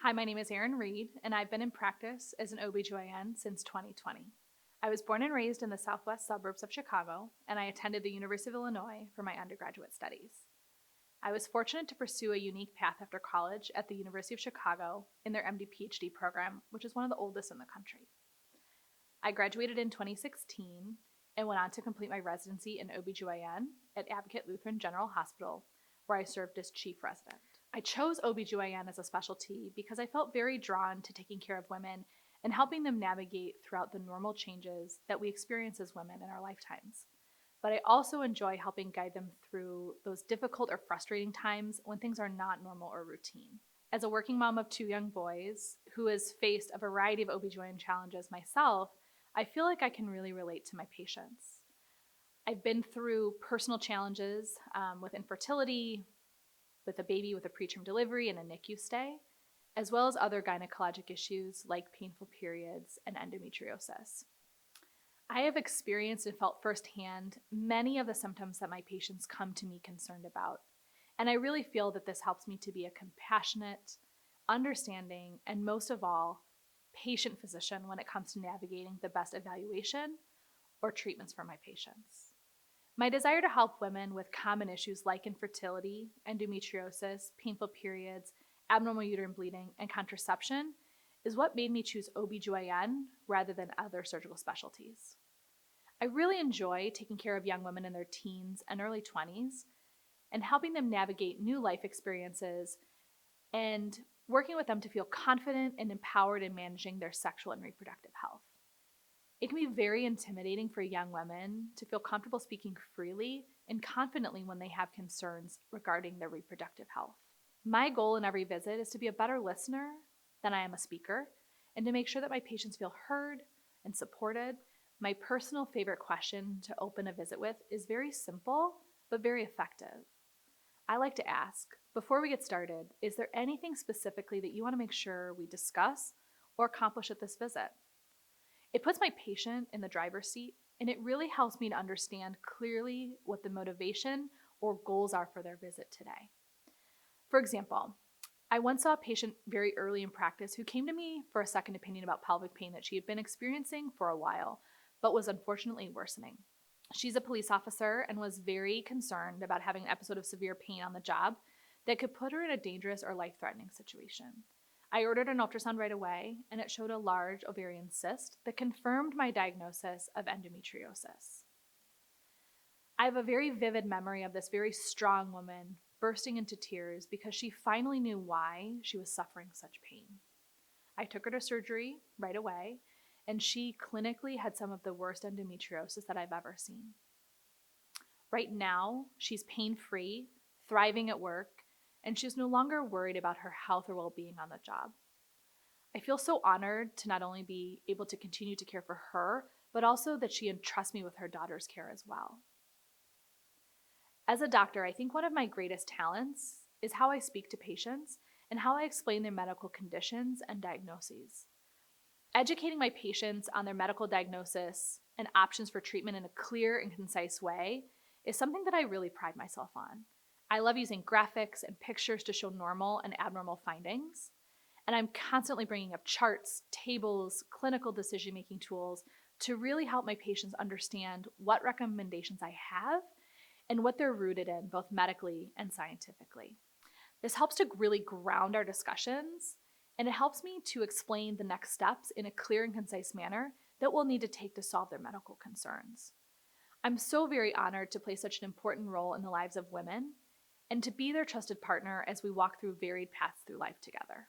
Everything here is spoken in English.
Hi, my name is Erin Reed, and I've been in practice as an OBGYN since 2020. I was born and raised in the southwest suburbs of Chicago, and I attended the University of Illinois for my undergraduate studies. I was fortunate to pursue a unique path after college at the University of Chicago in their MD PhD program, which is one of the oldest in the country. I graduated in 2016 and went on to complete my residency in OBGYN at Advocate Lutheran General Hospital, where I served as chief resident. I chose OBGYN as a specialty because I felt very drawn to taking care of women and helping them navigate throughout the normal changes that we experience as women in our lifetimes. But I also enjoy helping guide them through those difficult or frustrating times when things are not normal or routine. As a working mom of two young boys who has faced a variety of OBGYN challenges myself, I feel like I can really relate to my patients. I've been through personal challenges with infertility, with a baby with a preterm delivery and a NICU stay, as well as other gynecologic issues like painful periods and endometriosis. I have experienced and felt firsthand many of the symptoms that my patients come to me concerned about, and I really feel that this helps me to be a compassionate, understanding, and most of all, patient physician when it comes to navigating the best evaluation or treatments for my patients. My desire to help women with common issues like infertility, endometriosis, painful periods, abnormal uterine bleeding, and contraception is what made me choose OBGYN rather than other surgical specialties. I really enjoy taking care of young women in their teens and early 20s and helping them navigate new life experiences and working with them to feel confident and empowered in managing their sexual and reproductive health. It can be very intimidating for young women to feel comfortable speaking freely and confidently when they have concerns regarding their reproductive health. My goal in every visit is to be a better listener than I am a speaker and to make sure that my patients feel heard and supported. My personal favorite question to open a visit with is very simple but very effective. I like to ask, before we get started, is there anything specifically that you want to make sure we discuss or accomplish at this visit? It puts my patient in the driver's seat, and it really helps me to understand clearly what the motivation or goals are for their visit today. For example, I once saw a patient very early in practice who came to me for a second opinion about pelvic pain that she had been experiencing for a while, but was unfortunately worsening. She's a police officer and was very concerned about having an episode of severe pain on the job that could put her in a dangerous or life-threatening situation. I ordered an ultrasound right away, and it showed a large ovarian cyst that confirmed my diagnosis of endometriosis. I have a very vivid memory of this very strong woman bursting into tears because she finally knew why she was suffering such pain. I took her to surgery right away, and she clinically had some of the worst endometriosis that I've ever seen. Right now, she's pain-free, thriving at work, and she's no longer worried about her health or well-being on the job. I feel so honored to not only be able to continue to care for her, but also that she entrusts me with her daughter's care as well. As a doctor, I think one of my greatest talents is how I speak to patients and how I explain their medical conditions and diagnoses. Educating my patients on their medical diagnosis and options for treatment in a clear and concise way is something that I really pride myself on. I love using graphics and pictures to show normal and abnormal findings, and I'm constantly bringing up charts, tables, clinical decision-making tools to really help my patients understand what recommendations I have and what they're rooted in, both medically and scientifically. This helps to really ground our discussions, and it helps me to explain the next steps in a clear and concise manner that we'll need to take to solve their medical concerns. I'm so very honored to play such an important role in the lives of women and to be their trusted partner as we walk through varied paths through life together.